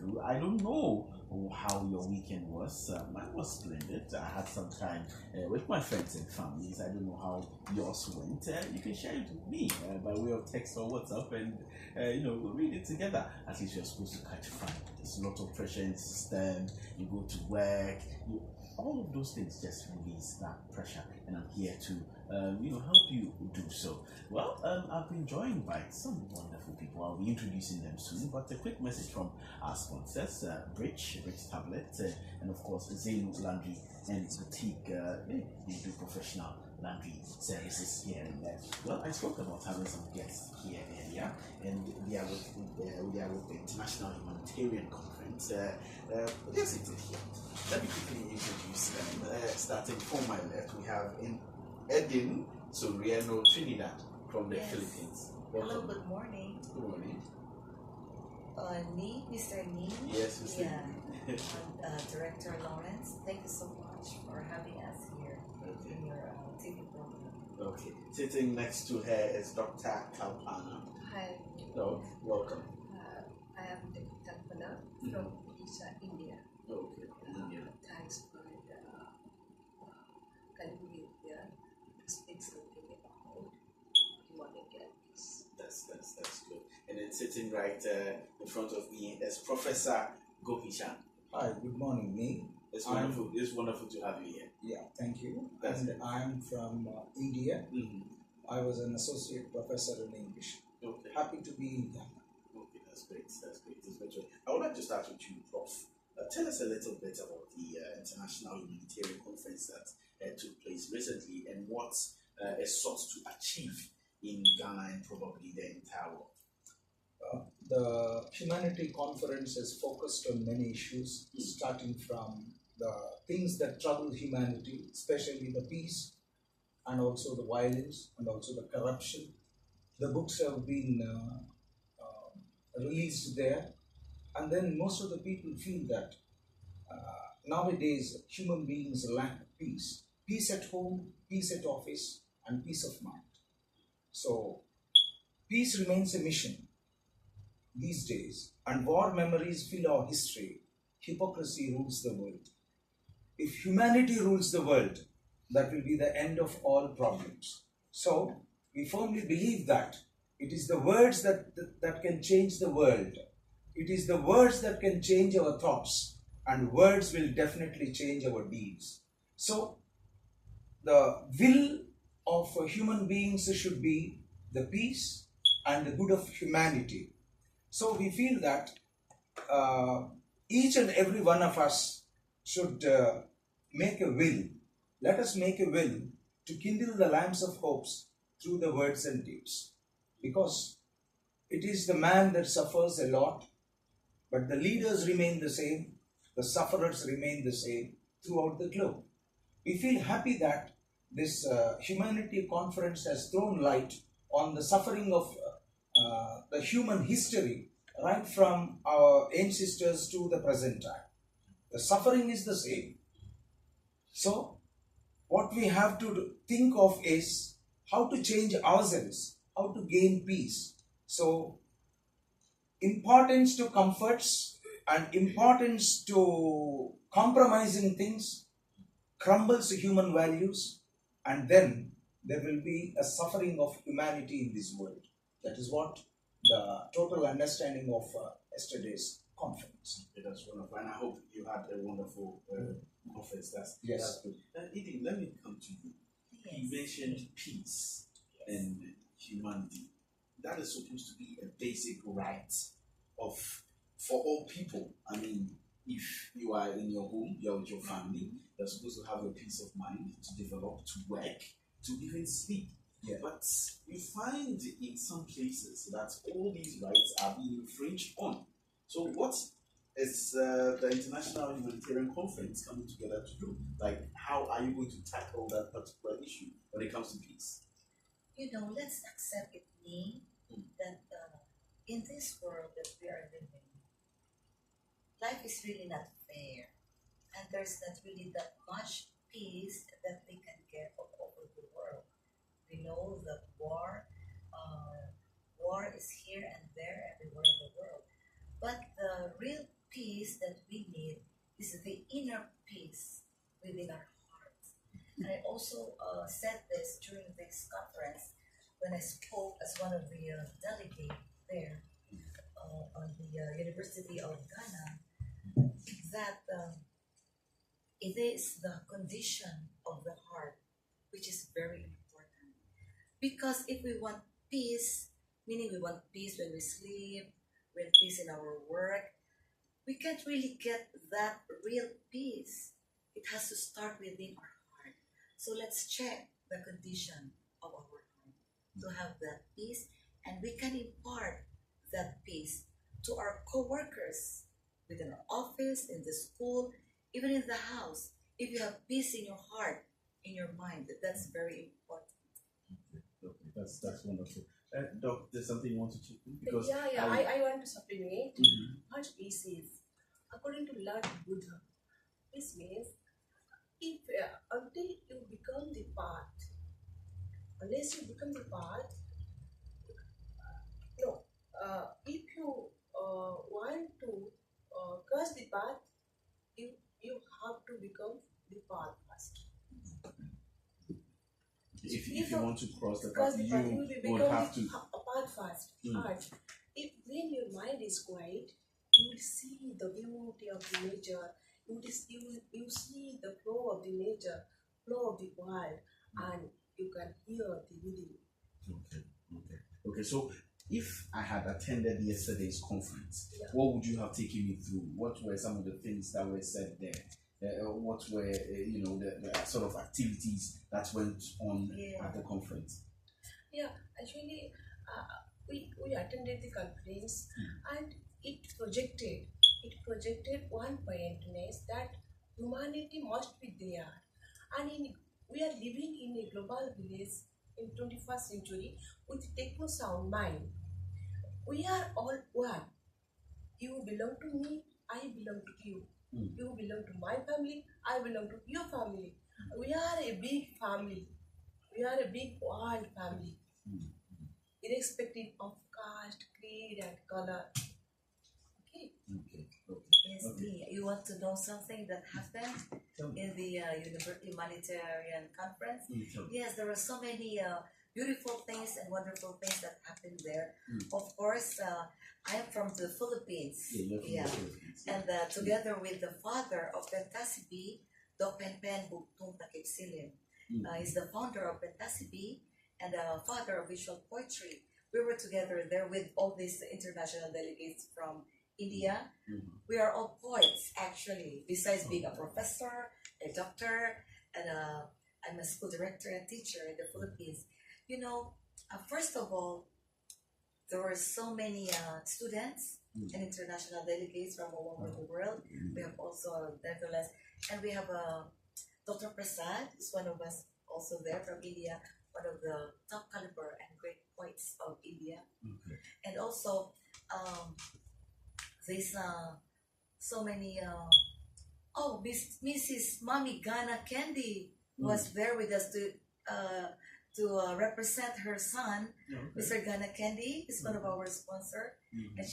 through. I don't know how your weekend was. Mine was splendid. I had some time with my friends and families. I don't know how yours went. You can share it with me by way of text or WhatsApp, and we'll read it together. At least you're supposed to catch fire. There's a lot of pressure in the system. You go to work. All of those things just release that pressure, and I'm here to help you do so. Well, I've been joined by some wonderful people. I'll be introducing them soon, but a quick message from our sponsors, Bridge Tablet, and of course Zainu Laundry and Boutique. They do professional laundry services here and there. Well, I spoke about having some guests here earlier, and they are with the International Humanitarian Conference. They're seated here. Let me quickly introduce them. Starting from my left, we have Edin Soriano Trinidad from the Philippines. Welcome. Hello, good morning. Good morning. Mr. Nee. Yes, Mr. Yeah. And Director Lawrence, thank you so much for having us here in your TV program. Okay. Sitting next to her is Dr. Kalpana. Hi. Hello. Welcome. I am Dr. Kalpana from Odisha, India. Okay. India. Thanks for calling me here to speak something about humanitarian peace. That's good. And then sitting right in front of me is Professor Gopichand. Hi, good morning, me. It's wonderful. It's wonderful to have you here. Yeah, thank you. That's I'm from India. Mm-hmm. I was an associate professor in English. Okay. Happy to be in Ghana. Okay, that's great. That's great. I would like to start with you, Prof. Tell us a little bit about the International Humanitarian Conference that took place recently and what is sought to achieve in Ghana and probably the entire world. The Humanity Conference is focused on many issues, starting from the things that trouble humanity, especially the peace and also the violence and also the corruption. The books have been released there, and then most of the people feel that nowadays human beings lack peace. Peace at home, peace at office, and peace of mind. So, peace remains a mission these days, and war memories fill our history. Hypocrisy rules the world. If humanity rules the world, that will be the end of all problems. So, we firmly believe that it is the words that can change the world. It is the words that can change our thoughts, and words will definitely change our deeds. So, the will of human beings should be the peace and the good of humanity. So we feel that each and every one of us should make a will. Let us make a will to kindle the lamps of hopes through the words and deeds. Because it is the man that suffers a lot, but the leaders remain the same, the sufferers remain the same throughout the globe. We feel happy that this Humanity Conference has thrown light on the suffering of the human history right from our ancestors to the present time. The suffering is the same. So, what we have to think of is how to change ourselves, how to gain peace. So, importance to comforts and importance to compromising things crumbles human values, and then there will be a suffering of humanity in this world. That is what the total understanding of yesterday's conference. Okay, that's wonderful, and I hope you had a wonderful conference. That's good. Edith, let me come to you. Yes. You mentioned peace and humanity. That is supposed to be a basic right for all people. I mean, if you are in your home, you're with your family, you're supposed to have a peace of mind to develop, to work, to even sleep. Yeah. But we find in some places that all these rights are being infringed on. So what is the International Humanitarian Conference coming together to do? Like, how are you going to tackle that particular issue when it comes to peace? Let's accept it, that in this world that we are living, life is really not fair. And there's not really that much peace that we can get all over the world. We know that war is here and there everywhere in the world. But the real peace peace that we need is the inner peace within our hearts. And I also said this during this conference when I spoke as one of the delegates there on the University of Ghana, that it is the condition of the heart which is very important. Because if we want peace, meaning we want peace when we sleep, we want peace in our work, we can't really get that real peace. It has to start within our heart. So let's check the condition of our heart to have that peace, and we can impart that peace to our co-workers within our office, in the school, even in the house. If you have peace in your heart, in your mind, that's very important. Okay, that's wonderful. Doc, there's something you want to check in? Because I want to supplement what peace is. According to Lord Buddha, this means if until you become the path, unless you become the path, if you want to cross the path, you have to become the path first. If you want to cross the Cross path, the path, you would have to. a path first. But if when your mind is quiet, you will see the beauty of the nature. You see the flow of the nature, flow of the world, and you can hear the rhythm. Okay. So, if I had attended yesterday's conference, what would you have taken me through? What were some of the things that were said there? What were the sort of activities that went on at the conference? Yeah, actually, we attended the conference, and it projected one pointness that humanity must be there, and we are living in a global village in 21st century with techno sound mind. We are all one. You belong to me, I belong to you. You belong to my family, I belong to your family. We are a big family. We are a big world family, irrespective of caste, creed, and color. Okay. Yes, you want to know something that happened in the humanitarian conference? Yes, there were so many beautiful things and wonderful things that happened there. Of course, I am from the Philippines. And together with the father of Pentasibi, Gopichand Paruchuri, is the founder of Pentasibi and the father of visual poetry. We were together there with all these international delegates from India. We are all poets, actually, besides being a professor, a doctor, and I'm a school director and teacher in the Philippines. First of all, there were so many students and international delegates from all over the world. We have also Netherlands, and we have Dr. Prasad, who's one of us also there from India, one of the top caliber and great poets of India. And also, there's so many. Mrs. Mommy Ghana Candy was there with us to represent her son, Mr. Ghana Candy. Is one of our sponsors, and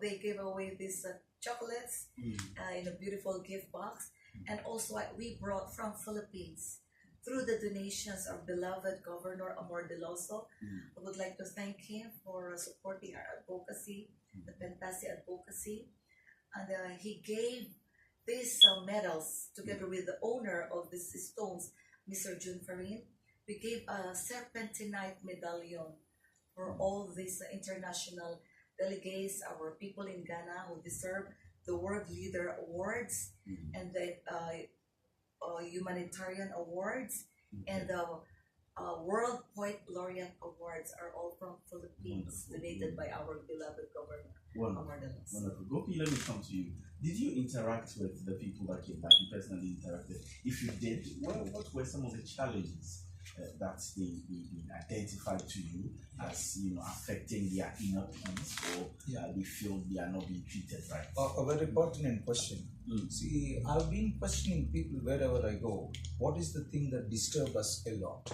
they gave away these chocolates in a beautiful gift box, and also we brought from Philippines through the donations of beloved Governor Amor Deloso. I would like to thank him for supporting our advocacy, the Pentasi advocacy, and he gave these medals together with the owner of these stones, Mr. Guntur. We gave a serpentinite medallion for all these international delegates, our people in Ghana who deserve the World Leader Awards and the Humanitarian Awards and the World Poet Laureate Awards are all from Philippines, donated by our beloved Governor. Wonderful. Gopi, let me come to you. Did you interact with the people that came back? You personally interacted? If you did, what were some of the challenges that they identified to you as affecting their inner peace, or they feel they are not being treated right? A very pertinent question. See, I've been questioning people wherever I go. What is the thing that disturbs us a lot?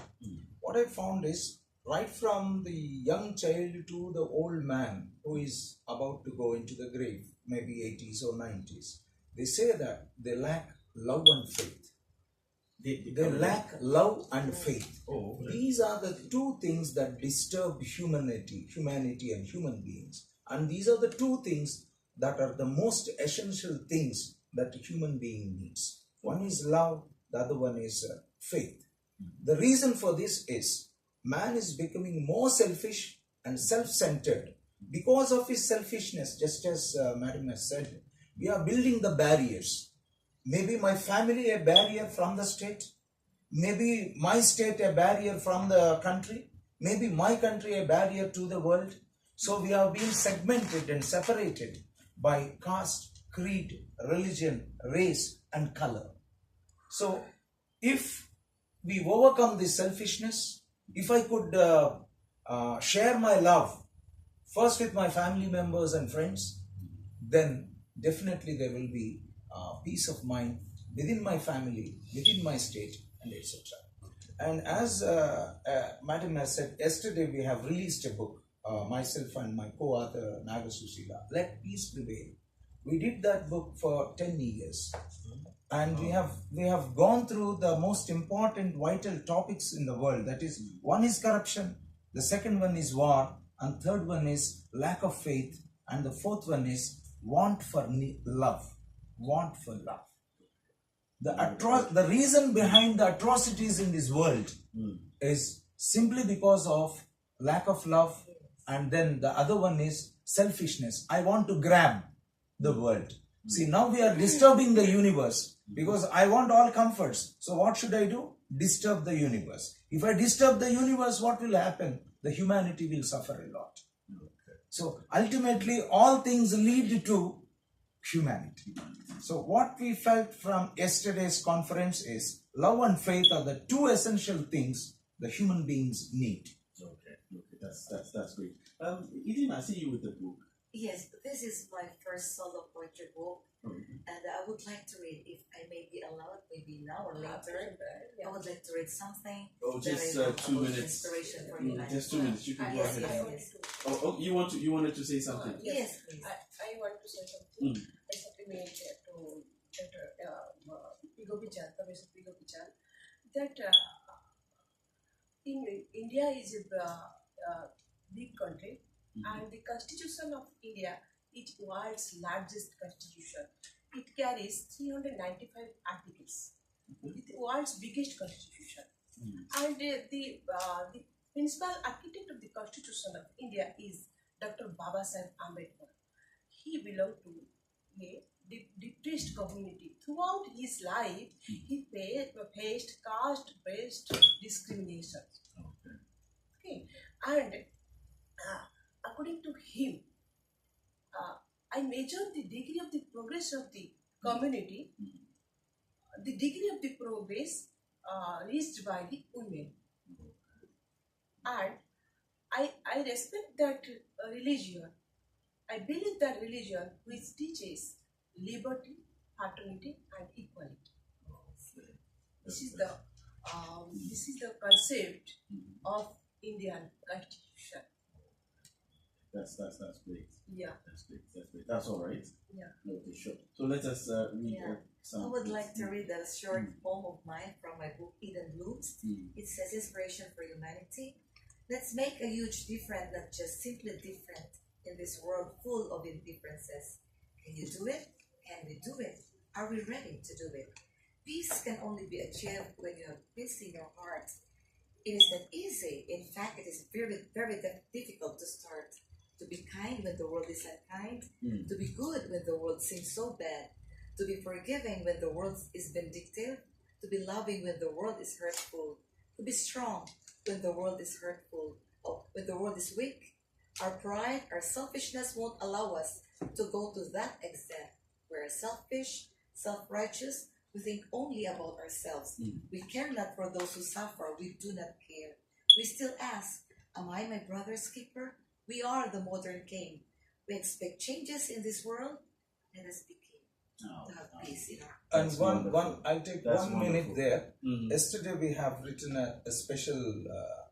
What I found is, right from the young child to the old man who is about to go into the grave, maybe 80s or 90s, they say that they lack love and faith. They lack love and faith. Oh, okay. These are the two things that disturb humanity and human beings. And these are the two things that are the most essential things that a human being needs. One is love, the other one is faith. The reason for this is man is becoming more selfish and self-centered because of his selfishness. Just as Madam has said, we are building the barriers. Maybe my family a barrier from the state, maybe my state a barrier from the country, maybe my country a barrier to the world. So we have been segmented and separated by caste, creed, religion, race and color. So if we overcome this selfishness, if I could share my love first with my family members and friends, then definitely there will be peace of mind within my family, within my state, and etc. And as Madam has said, yesterday we have released a book, myself and my co-author Nagasusila, Let Peace Prevail. We did that book for 10 years. And we have gone through the most important vital topics in the world. That is, one is corruption, the second one is war, and third one is lack of faith, and the fourth one is want for love. Want for love. The reason behind the atrocities in this world is simply because of lack of love, and then the other one is selfishness. I want to grab the world. See, now we are disturbing the universe because I want all comforts. So what should I do? Disturb the universe. If I disturb the universe, what will happen? The humanity will suffer a lot. So ultimately, all things lead to humanity. So what we felt from yesterday's conference is love and faith are the two essential things the human beings need. Okay, that's great. Eden, I see you with the book. Yes, this is my first solo poetry book, and I would like to read, if I may be allowed, maybe now or later. I would like to read something. Oh, just that I 2 hope minutes. Inspiration for you. Just 2 minutes. You can go Yes, ahead. yes. Oh, you wanted to say something? Yes, please. I want to say something. I supplement to Gopichand, Professor Gopichand, that in India is a big country, and the Constitution of India is world's largest constitution. It carries 395 articles. It's the world's biggest constitution. And the principal architect of the Constitution of India is Dr. Babasaheb Ambedkar. He belonged to a depressed community. Throughout his life, he faced caste-based discrimination. Okay, and according to him, I measured the degree of the progress of the community, the degree of the progress reached by the women. And I respect that religion. I believe that religion which teaches liberty, fraternity, and equality. This is the concept of Indian Constitution. That's great. Yeah. That's great. That's all right. Yeah. Okay, sure. So let us read some. I would like to read a short poem of mine from my book Eden Blooms. It says, Inspiration for Humanity. Let's make a huge difference, not just simply different, in this world full of indifferences. Can you do it? Can we do it? Are we ready to do it? Peace can only be achieved when you have peace in your heart. It is not easy. In fact, it is very, very difficult to start. To be kind when the world is unkind. To be good when the world seems so bad. To be forgiving when the world is vindictive. To be loving when the world is hurtful. To be strong when the world is hurtful. Or when the world is weak. Our pride, our selfishness won't allow us to go to that extent. We're selfish, self-righteous. We think only about ourselves. We care not for those who suffer. We do not care. We still ask, am I my brother's keeper? We are the modern king. We expect changes in this world. Let us be king. To have peace in our And I'll take That's 1 minute wonderful. there. Yesterday we have written a special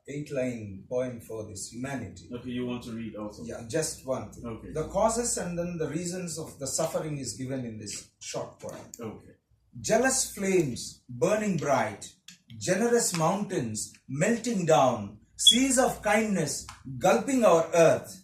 8-line poem for this humanity. Okay, you want to read also? Yeah, just one thing. Okay. The causes and then the reasons of the suffering is given in this short poem. Okay. Jealous flames burning bright, generous mountains melting down, seas of kindness gulping our earth.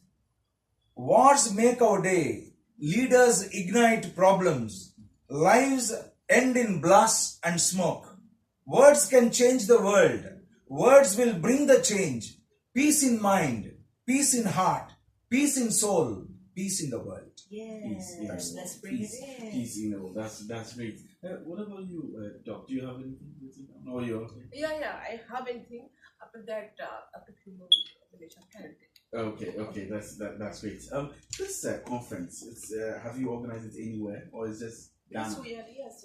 Wars make our day, leaders ignite problems, lives end in blast and smoke. Words can change the world. Words will bring the change. Peace in mind, peace in heart, peace in soul, peace in the world. Peace in Yes, the let's world. bring Peace, it in. peace in the world. That's great. What about you, Doc? Do you have anything written down? Or you're okay? Yeah, I have anything. After that, after few more minutes, I can take. Okay, that's great. This conference, it's have you organized it anywhere or is just Ghana?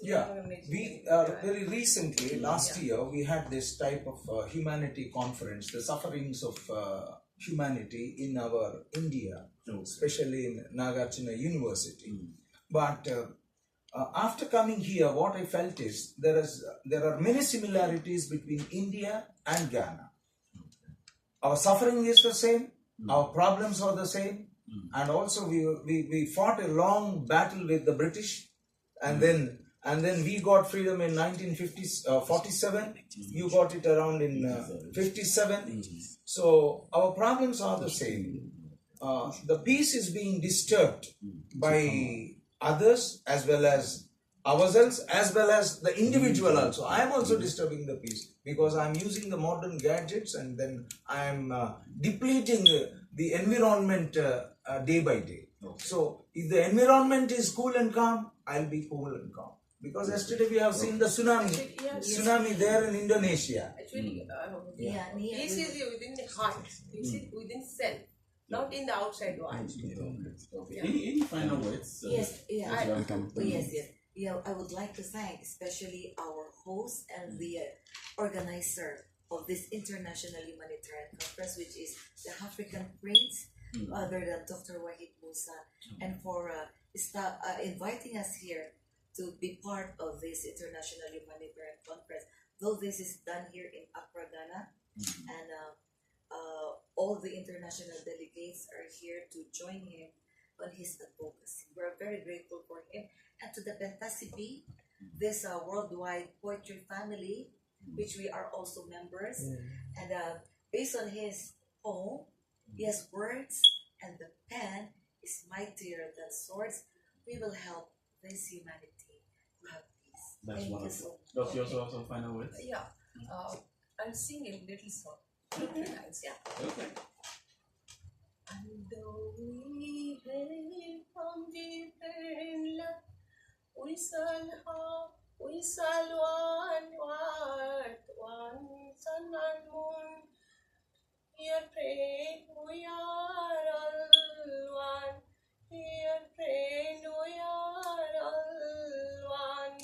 Yeah, we very recently, last year, we had this type of humanity conference, the sufferings of humanity in our India, especially in Nagarjuna University. But after coming here, what I felt is there are many similarities between India and Ghana. Our suffering is the same, our problems are the same, and also we fought a long battle with the British, and then we got freedom in 1947. You got it around in 57. So our problems are the same. The peace is being disturbed by others as well as ourselves, as well as the individual also. I am also disturbing the peace because I am using the modern gadgets, and then I am depleting the environment day by day. So if the environment is cool and calm, I'll be cool and calm. Because yesterday we have seen the tsunami there in Indonesia. Actually, Peace this is within the heart. This is within self, not in the outside world. Okay. Any final words? Yes, yeah. Yes. Yeah, I would like to thank especially our host and the organizer of this International Humanitarian Conference, which is the African Prince, other than Dr. Wahid Musa, and for inviting us here to be part of this International Humanitarian Conference. Though this is done here in Accra, Ghana, and all the international delegates are here to join him on his advocacy. We're very grateful for him. And to the PanAfrican, this worldwide poetry family, which we are also members. And based on his poem, he has words, and the pen is mightier than swords. We will help this humanity to have peace. That's Thank wonderful. you so Doc, you also have some final words? Yeah, I'll sing a little song. Okay. And though we hail from different land, we shall one earth, one sun and moon. Here pray we are all one. Here pray we are all one.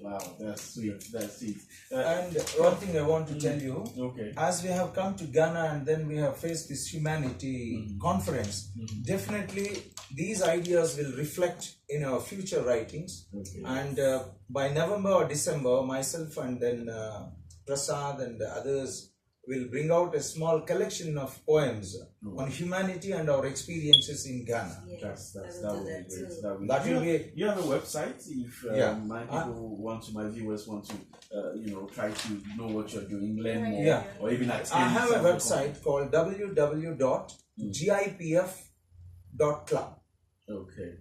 Wow, that's sweet. That's sweet. And one thing I want to tell you, Okay. as we have come to Ghana and then we have faced this humanity conference, definitely these ideas will reflect in our future writings. Okay. And by November or December, myself and then Prasad and the others will bring out a small collection of poems on humanity and our experiences in Ghana. Yes, That would be great. too. That will be. You have a website if Yeah. my viewers want to, try to know what you're doing, learn more, Yeah. or even attend. I have a some of the website called www.gipf.club. Okay.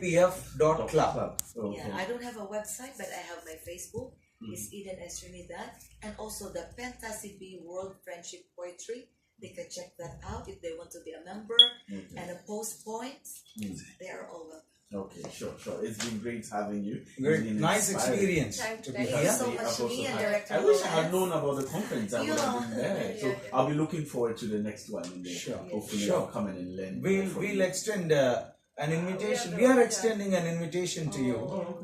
gipf.club. Okay. Yeah, I don't have a website, but I have my Facebook. It's Eden S. Trinidad, and also the PanAfrican World Friendship Poetry. They can check that out if they want to be a member and post points. They are all welcome. Okay, sure. It's been great having you. Great, It's been nice inspiring. experience Thank to be you Thank you here. so much, me and Director I wish I had Lawrence. known about the conference. I would have been there. So Yeah. I'll be looking forward to the next one, and then Sure. hopefully Sure. I'll come in and learn. We'll extend an invitation. We are extending an invitation to you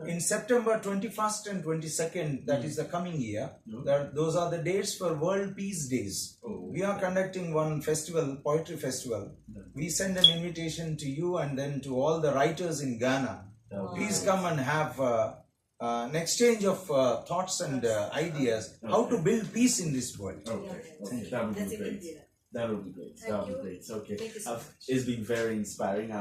in September 21st and 22nd. That is the coming year. Those are the dates for World Peace Days. We are conducting one festival, poetry festival. We send an invitation to you and then to all the writers in Ghana. Please come and have an exchange of thoughts and ideas how to build peace in this world. Okay, Yeah. that would That's be a good great. idea. That would be great. Thank That would be you. great. Okay, Thank you so much. it's been very inspiring.